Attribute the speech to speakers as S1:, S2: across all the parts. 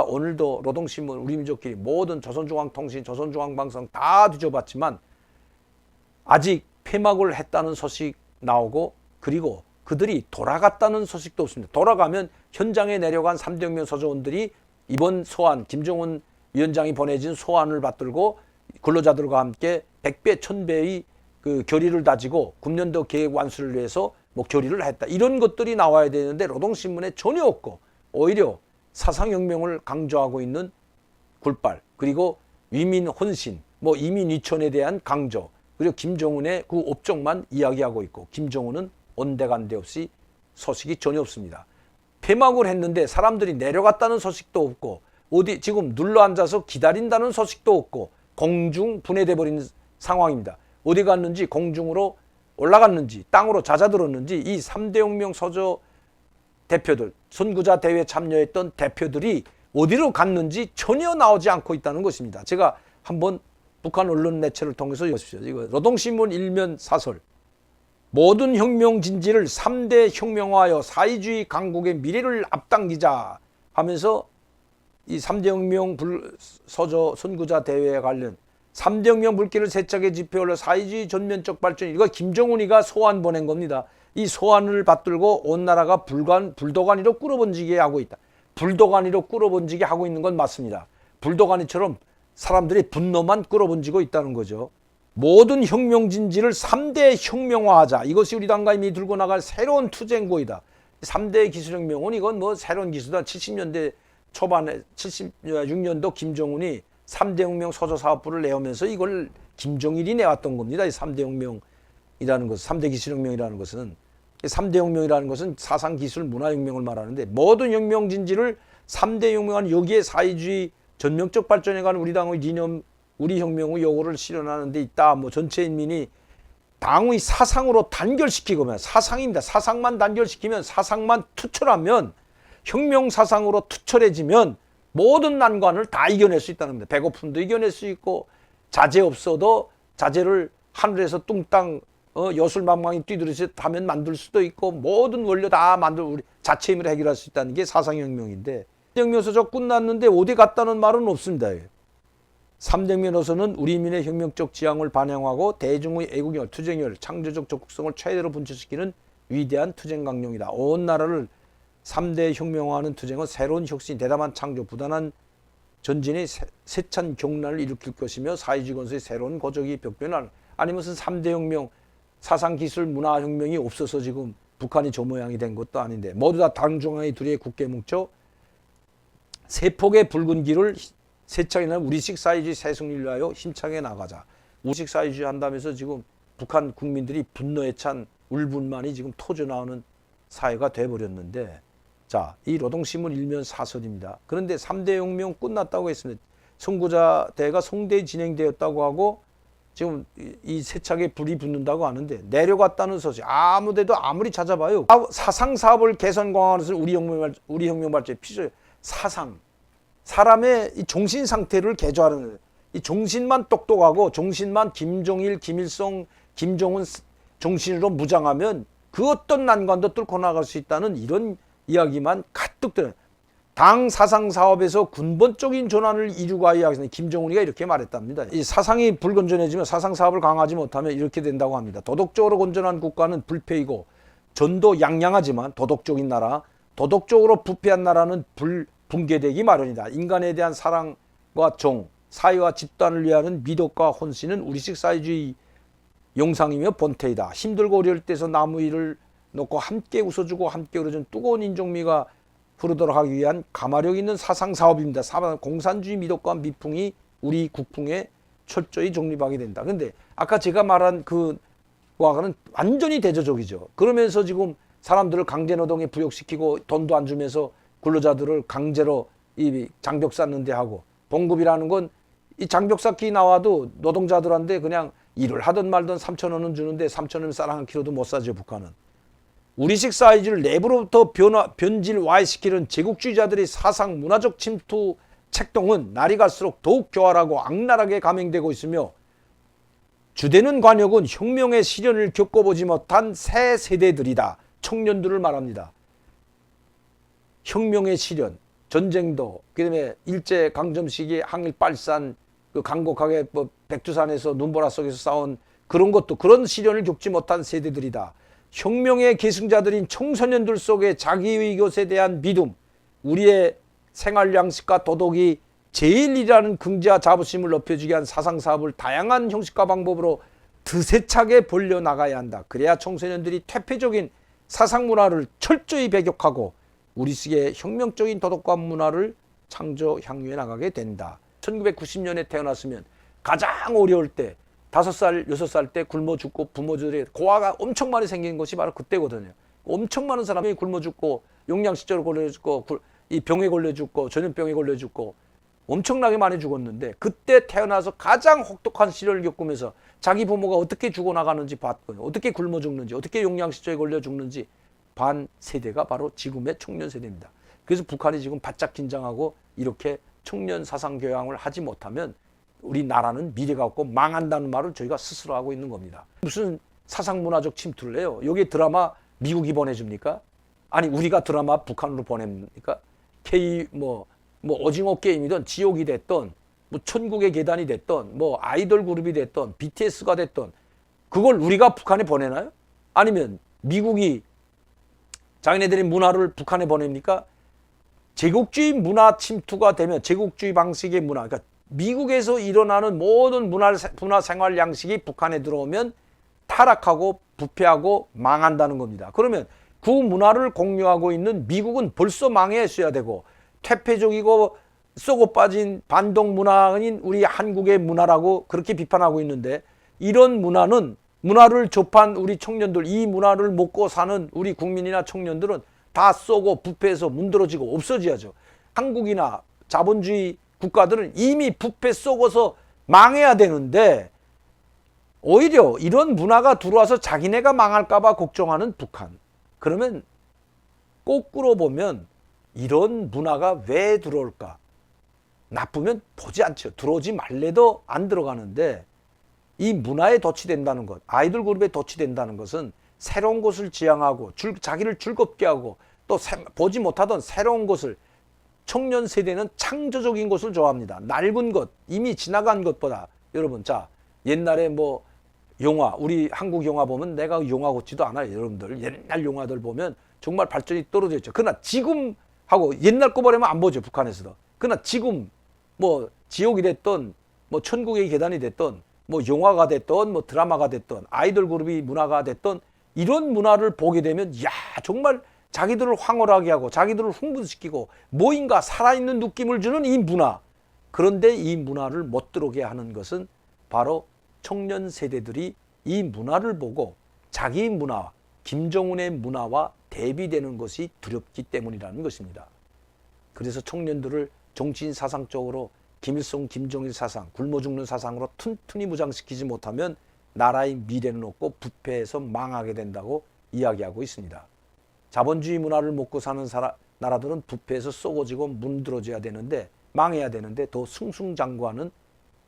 S1: 오늘도 노동신문, 우리민족끼리 모든 조선중앙통신, 조선중앙방송 다 뒤져봤지만 아직 폐막을 했다는 소식 나오고, 그리고 그들이 돌아갔다는 소식도 없습니다. 돌아가면 현장에 내려간 3대 혁명 소조원들이 이번 소환, 김정은 위원장이 보내진 소환을 받들고 근로자들과 함께 100배, 1000배의 그 결의를 다지고 금년도 계획 완수를 위해서 뭐 결의를 했다. 이런 것들이 나와야 되는데 노동신문에 전혀 없고, 오히려 사상혁명을 강조하고 있는 굴발, 그리고 위민 혼신, 뭐 이민 위천에 대한 강조, 그리고 김정은의 그 업적만 이야기하고 있고, 김정은은 온데간데 없이 소식이 전혀 없습니다. 폐막을 했는데 사람들이 내려갔다는 소식도 없고, 어디 지금 눌러앉아서 기다린다는 소식도 없고, 공중 분해돼 버린 상황입니다. 어디 갔는지, 공중으로 올라갔는지, 땅으로 잦아들었는지, 이 3대 혁명 소조 대표들, 선구자 대회에 참여했던 대표들이 어디로 갔는지 전혀 나오지 않고 있다는 것입니다. 제가 한번 북한 언론 매체를 통해서 보십시오. 이거 노동신문 일면 사설. 모든 혁명 진지를 3대 혁명화하여 사회주의 강국의 미래를 앞당기자 하면서 이 3대 혁명 소조 선구자 대회에 관련 3대 혁명 불길을 세차게 집회올려 사회주의 전면적 발전, 이거 김정은이가 소환 보낸 겁니다. 이 소환을 받들고 온 나라가 불도가니로 꿇어번지게 하고 있다. 불도가니로 꿇어번지게 하고 있는 건 맞습니다. 불도가니처럼 사람들의 분노만 꿇어번지고 있다는 거죠. 모든 혁명 진지를 3대 혁명화하자. 이것이 우리 당감이 들고 나갈 새로운 투쟁고이다. 3대 기술혁명은 이건 뭐 새로운 기술이다. 70년대 초반에 76년도 김정은이 3대 혁명 소조사업부를 내오면서 이걸 김정일이 내왔던 겁니다. 이 3대 혁명이라는 것, 3대 기술혁명이라는 것은, 3대 혁명이라는 것은 사상, 기술, 문화혁명을 말하는데, 모든 혁명 진지를 3대 혁명은 여기에 사회주의 전면적 발전에 관한 우리 당의 이념, 우리 혁명의 요구를 실현하는 데 있다. 뭐 전체 인민이 당의 사상으로 단결시키고면, 사상입니다. 사상만 단결시키면, 사상만 투철하면, 혁명 사상으로 투철해지면 모든 난관을 다 이겨낼 수 있다는 겁니다. 배고픔도 이겨낼 수 있고, 자재 없어도 자재를 하늘에서 뚱땅 여술망망이 뛰듯이 하면 만들 수도 있고, 모든 원료 다 우리 자체 힘으로 해결할 수 있다는 게 사상혁명인데, 3대 혁명소조 끝났는데 어디 갔다는 말은 없습니다. 3대 혁명으로서는 우리민의 혁명적 지향을 반영하고 대중의 애국열, 투쟁열, 창조적 적극성을 최대로 분출시키는 위대한 투쟁 강령이다. 온 나라를 3대 혁명화하는 투쟁은 새로운 혁신, 대담한 창조, 부단한 전진의 세찬 경란을 일으킬 것이며 사회주의 건설의 새로운 고적이 벽변할, 아니 무슨 3대 혁명, 사상, 기술, 문화 혁명이 없어서 지금 북한이 저 모양이 된 것도 아닌데, 모두 다 당중앙의 둘의 굳게 뭉쳐 세폭의 붉은 길을 세차게 난 우리식 사회주의 새 승리를 위하여 힘차게 나가자. 우리식 사회주의 한다면서 지금 북한 국민들이 분노에 찬 울분만이 지금 터져나오는 사회가 돼버렸는데, 자, 이 노동신문 일면 사설입니다. 그런데 3대 혁명 끝났다고 했습니다. 선구자 대회가 송대에 진행되었다고 하고, 지금 이 세차게 불이 붙는다고 하는데, 내려갔다는 소식 아무데도 아무리 찾아봐요. 사상 사업을 개선 강화하는 것은 우리 혁명 발전의 필수. 사상, 사람의 이 정신 상태를 개조하는, 이 정신만 똑똑하고 정신만 김종일, 김일성, 김정은 정신으로 무장하면 그 어떤 난관도 뚫고 나갈 수 있다는 이런 이야기만 가득 들어요. 당 사상 사업에서 근본적인 전환을 이루고 하겠습니다. 김정은이가 이렇게 말했답니다. 이 사상이 불건전해지면, 사상 사업을 강화하지 못하면 이렇게 된다고 합니다. 도덕적으로 건전한 국가는 불패이고, 전도 양양하지만 도덕적인 나라, 도덕적으로 부패한 나라는 붕괴되기 마련이다. 인간에 대한 사랑과 정, 사회와 집단을 위하는 미덕과 혼신은 우리식 사회주의 영상이며 본태이다. 힘들고 어려울 때서 나무 위를 놓고 함께 웃어주고 함께 울어준 뜨거운 인종미가 흐르도록 하기 위한 가마력 있는 사상 사업입니다. 공산주의 미덕과 미풍이 우리 국풍에 철저히 정립하게 된다. 그런데 아까 제가 말한 그와는 완전히 대조적이죠. 그러면서 지금 사람들을 강제노동에 부역시키고 돈도 안 주면서 근로자들을 강제로 이 장벽 쌓는 데 하고, 봉급이라는 건 이 장벽 쌓기 나와도 노동자들한테 그냥 일을 하든 말든 3,000원은 주는데 3,000원 쌀 한 킬로도 못 사죠, 북한은. 우리식 사회주의를 내부로부터 변질화시키는 제국주의자들의 사상 문화적 침투 책동은 날이 갈수록 더욱 교활하고 악랄하게 감행되고 있으며, 주되는 관역은 혁명의 시련을 겪어보지 못한 새 세대들이다. 청년들을 말합니다. 혁명의 시련, 전쟁도, 그다음에 일제 강점 시기 항일 빨산 그 강곡하게 뭐 백두산에서 눈보라 속에서 싸운 그런 것도 그런 시련을 겪지 못한 세대들이다. 혁명의 계승자들인 청소년들 속에 자기의 것에 대한 믿음, 우리의 생활 양식과 도덕이 제일이라는 긍지와 자부심을 높여주게 한 사상사업을 다양한 형식과 방법으로 드세차게 벌려나가야 한다. 그래야 청소년들이 퇴폐적인 사상문화를 철저히 배격하고 우리식의 혁명적인 도덕과 문화를 창조 향유해 나가게 된다. 1990년에 태어났으면 가장 어려울 때 5살, 6살 때 굶어 죽고 부모들의 고아가 엄청 많이 생긴 것이 바로 그때거든요. 엄청 많은 사람이 굶어 죽고 용량실조로 걸려 죽고 이 병에 걸려 죽고 전염병에 걸려 죽고 엄청나게 많이 죽었는데 그때 태어나서 가장 혹독한 시련을 겪으면서 자기 부모가 어떻게 죽어나가는지 봤거든요. 어떻게 굶어 죽는지, 어떻게 용량실조에 걸려 죽는지 반 세대가 바로 지금의 청년 세대입니다. 그래서 북한이 지금 바짝 긴장하고 이렇게 청년 사상 교양을 하지 못하면 우리나라는 미래가 없고 망한다는 말을 저희가 스스로 하고 있는 겁니다. 무슨 사상문화적 침투를 해요? 여기 드라마 미국이 보내줍니까? 아니 우리가 드라마 북한으로 보냅니까? 뭐 오징어 게임이든 지옥이 됐던 뭐 천국의 계단이 됐던 뭐 아이돌 그룹이 됐던 BTS가 됐던 그걸 우리가 북한에 보내나요? 아니면 미국이 자기네들의 문화를 북한에 보냅니까? 제국주의 문화 침투가 되면 제국주의 방식의 문화, 그러니까 미국에서 일어나는 모든 문화 생활 양식이 북한에 들어오면 타락하고 부패하고 망한다는 겁니다. 그러면 그 문화를 공유하고 있는 미국은 벌써 망했어야 되고 퇴폐적이고 쏘고 빠진 반동 문화인 우리 한국의 문화라고 그렇게 비판하고 있는데 이런 문화를 접한 우리 청년들, 이 문화를 먹고 사는 우리 국민이나 청년들은 다 쏘고 부패해서 문드러지고 없어져야죠. 한국이나 자본주의 국가들은 이미 부패 쏘고서 망해야 되는데 오히려 이런 문화가 들어와서 자기네가 망할까 봐 걱정하는 북한. 그러면 거꾸로 보면 이런 문화가 왜 들어올까? 나쁘면 보지 않죠. 들어오지 말래도 안 들어가는데 이 문화에 덫이된다는 것, 아이돌 그룹에 덫이된다는 것은 새로운 것을 지향하고 자기를 즐겁게 하고 또 보지 못하던 새로운 것을 청년 세대는 창조적인 것을 좋아합니다. 낡은 것, 이미 지나간 것보다 여러분 자 옛날에 뭐 영화, 우리 한국 영화 보면 내가 영화 같지도 않아요. 여러분들 옛날 영화들 보면 정말 발전이 떨어져 있죠. 그러나 지금 하고 옛날 거 보려면 안 보죠. 북한에서도. 그러나 지금 뭐 지옥이 됐던 뭐 천국의 계단이 됐던 뭐 영화가 됐던 뭐 드라마가 됐던 아이돌 그룹이 문화가 됐던 이런 문화를 보게 되면 야 정말 자기들을 황홀하게 하고 자기들을 흥분시키고 뭐인가 살아있는 느낌을 주는 이 문화. 그런데 이 문화를 못 들어오게 하는 것은 바로 청년 세대들이 이 문화를 보고 자기 문화, 김정은의 문화와 대비되는 것이 두렵기 때문이라는 것입니다. 그래서 청년들을 정치인 사상적으로 김일성, 김정일 사상, 굶어 죽는 사상으로 튼튼히 무장시키지 못하면 나라의 미래는 없고 부패해서 망하게 된다고 이야기하고 있습니다. 자본주의 문화를 먹고 사는 나라들은 부패해서 썩어지고 문드러져야 되는데 망해야 되는데 더 승승장구하는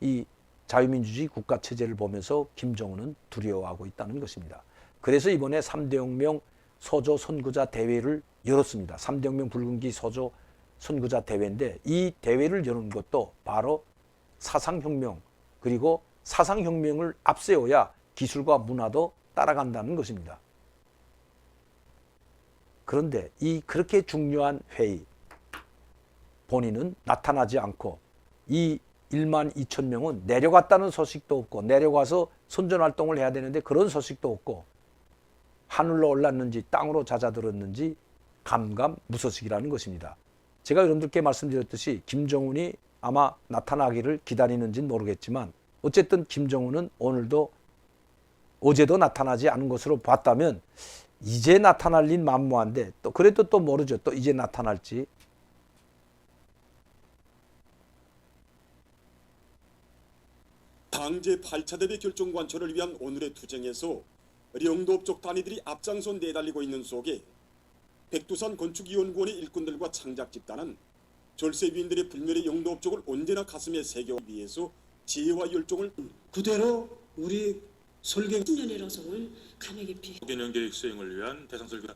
S1: 이 자유민주주의 국가체제를 보면서 김정은은 두려워하고 있다는 것입니다. 그래서 이번에 3대 혁명 서조 선구자 대회를 열었습니다. 3대 혁명 붉은기 서조 선구자 대회인데 이 대회를 여는 것도 바로 사상혁명 그리고 사상혁명을 앞세워야 기술과 문화도 따라간다는 것입니다. 그런데 이 그렇게 중요한 회의 본인은 나타나지 않고 이 1만 2천 명은 내려갔다는 소식도 없고 내려가서 선전활동을 해야 되는데 그런 소식도 없고 하늘로 올랐는지 땅으로 잦아들었는지 감감무소식이라는 것입니다. 제가 여러분들께 말씀드렸듯이 김정은이 아마 나타나기를 기다리는지는 모르겠지만 어쨌든 김정은은 오늘도 어제도 나타나지 않은 것으로 봤다면 이제 나타날 린 만무한데 또 그래도 또 모르죠. 또 이제 나타날지.
S2: 당제 8차 대회 결정 관철을 위한 오늘의 투쟁에서 영도업적 단위들이 앞장서 내달리고 있는 속에 백두산 건축위원회의 일꾼들과 창작 집단은 절세위인들의 불멸의 영도업적을 언제나 가슴에 새겨오기 위해서 지혜와 열정을
S3: 그대로 우리 설계
S4: 10년의 노성을 가며 깊이
S5: 개년 계획 수행을 위한 대상 설계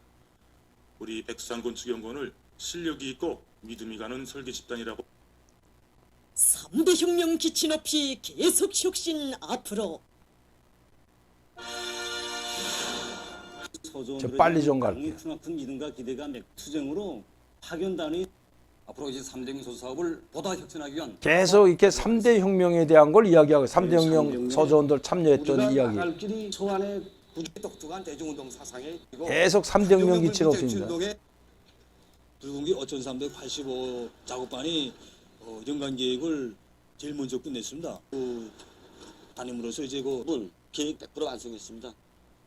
S5: 우리 백두산 건축연구원을 실력이 있고 믿음이 가는 설계 집단이라고
S6: 3대 혁명 기치 높이 계속 혁신 앞으로.
S1: 저 빨리 좀 갈게요.
S7: 크나큰 믿음과 기대가 투쟁으로 파견단이
S8: 앞으로 이제 3대 소수 사업을 보다 혁신하기 위한
S1: 계속 이렇게 3대 혁명에 대한 걸 이야기하고 3대 혁명 서저원들 참여했던
S3: 우리가
S1: 이야기.
S3: 나갈 길이 소환에
S8: 똑똑한 대중운동 사상에
S1: 계속 3대 혁명 기치 높입니다.
S7: 붉은기 어촌 385 작업반이 연간 계획을 제일 먼저 끝냈습니다. 그 담임으로서 이제 그
S9: 계획 100% 완성했습니다.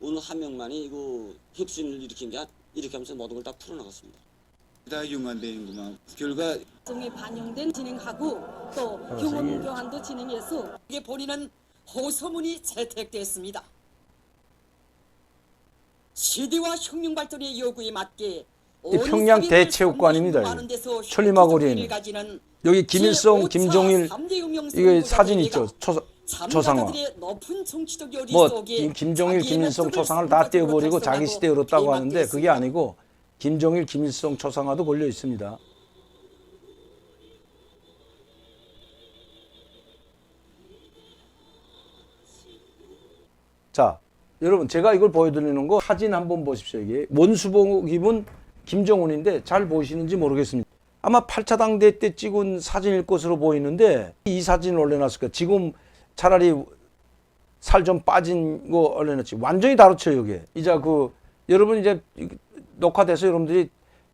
S9: 오늘 한 명만이 이거 혁신을 일으킨 게 이렇게 하면서 모든 걸 다 풀어나갔습니다.
S7: 다 연관되는구나. 결과
S6: 정에 반영된 진행하고 또 경험 교환도 진행해서 이게 본인은 호소문이 채택됐습니다. 시대와 혁명 발전의 요구에 맞게
S1: 이 평양 대체육관입니다. 천리마고리에 있는. 여기 김일성, 김종일 이게 사진 있죠. 초상화. 뭐 김종일, 김일성 초상화를 다 떼어버리고 자기 시대에 얻었다고 하는데 그게 아니고 김종일, 김일성 초상화도 걸려 있습니다. 자, 여러분 제가 이걸 보여드리는 거 사진 한번 보십시오. 이게 원수복 입은 김정은인데 잘 보이시는지 모르겠습니다. 아마 8차 당대 때 찍은 사진일 것으로 보이는데 이 사진을 올려놨을까? 지금 차라리 살 좀 빠진 거 올려놨지. 완전히 다르죠, 이게. 이제 여러분 이제 녹화돼서 여러분들이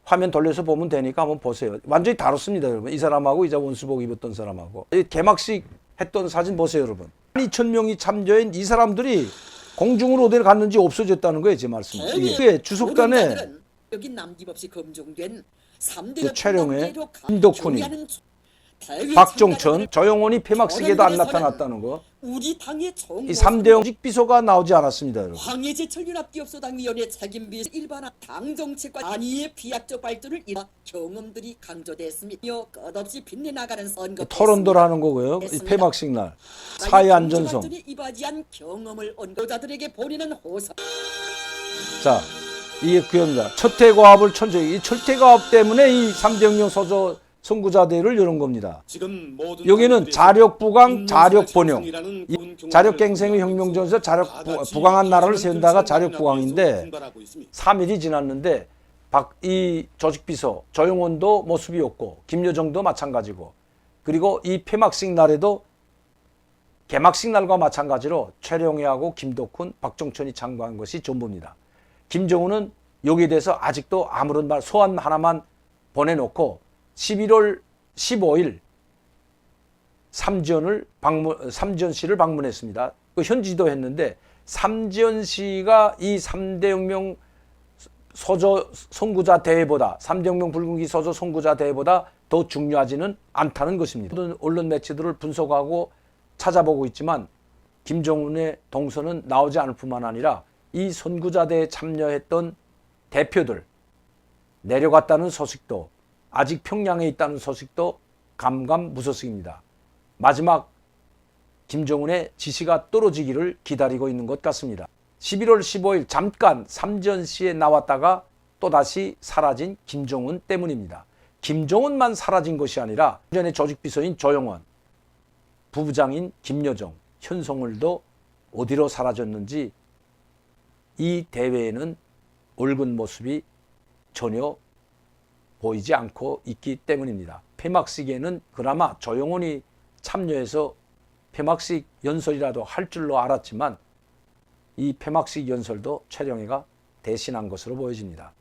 S1: 화면 돌려서 보면 되니까 한번 보세요. 완전히 다릅니다, 여러분. 이 사람하고 이제 원수복 입었던 사람하고. 이 개막식 했던 사진 보세요, 여러분. 2,000명이 참여한 이 사람들이 공중으로 어디를 갔는지 없어졌다는 거예요, 제 말씀. 이게 주석단에
S6: 여기 남김없이 검증된
S1: 촬영에 김덕훈이, 박종천, 조영원이 폐막식에도 안 나타났다는 거.
S6: 우리 당의
S1: 이 3대 형식 비서가 나오지 않았습니다, 여러분.
S6: 황해제철연합기업소당위원회 책임비 일반화 당 정책과 안위의 비약적 발전을 이뤄 경험들이 강조됐습니다. 끝없이 빛내나가는 선거
S1: 토론들 하는 거고요. 이 폐막식 날 사회 안전성.
S6: 이바지한 경험을 언고자들에게 보내는 호소.
S1: 자, 이게 그겁니다. 철퇴과업을 천천히. 이 철퇴과업 때문에 이 3대 혁명 서저 선구자대회를 여는 겁니다.
S5: 지금 모든
S1: 여기는 자력 부강, 자력 번영. 이 자력 갱생의 혁명전에서 자력 부강한 나라를 세운다가 자력 부강인데 3일이 지났는데 이 조직비서 조영원도 모습이 없고 김여정도 마찬가지고 그리고 이 폐막식 날에도 개막식 날과 마찬가지로 최룡해하고 김덕훈, 박종천이 참가한 것이 전부입니다. 김정은은 여기에 대해서 아직도 아무런 말 소환 하나만 보내놓고 11월 15일 삼지연시를 방문했습니다. 그 현지도 했는데 삼지연시가 이 3대 혁명 서저 선구자 대회보다 3대 혁명 붉은기 서저 선구자 대회보다 더 중요하지는 않다는 것입니다. 모든 언론 매체들을 분석하고 찾아보고 있지만 김정은의 동선은 나오지 않을 뿐만 아니라 이 선구자대에 참여했던 대표들 내려갔다는 소식도 아직 평양에 있다는 소식도 감감무소식입니다. 마지막 김정은의 지시가 떨어지기를 기다리고 있는 것 같습니다. 11월 15일 잠깐 삼지연시에 나왔다가 또다시 사라진 김정은 때문입니다. 김정은만 사라진 것이 아니라 전에 조직비서인 조영원, 부부장인 김여정, 현송월도 어디로 사라졌는지 이 대회에는 옳은 모습이 전혀 보이지 않고 있기 때문입니다. 폐막식에는 그나마 조영원이 참여해서 폐막식 연설이라도 할 줄로 알았지만 이 폐막식 연설도 최룡해가 대신한 것으로 보여집니다.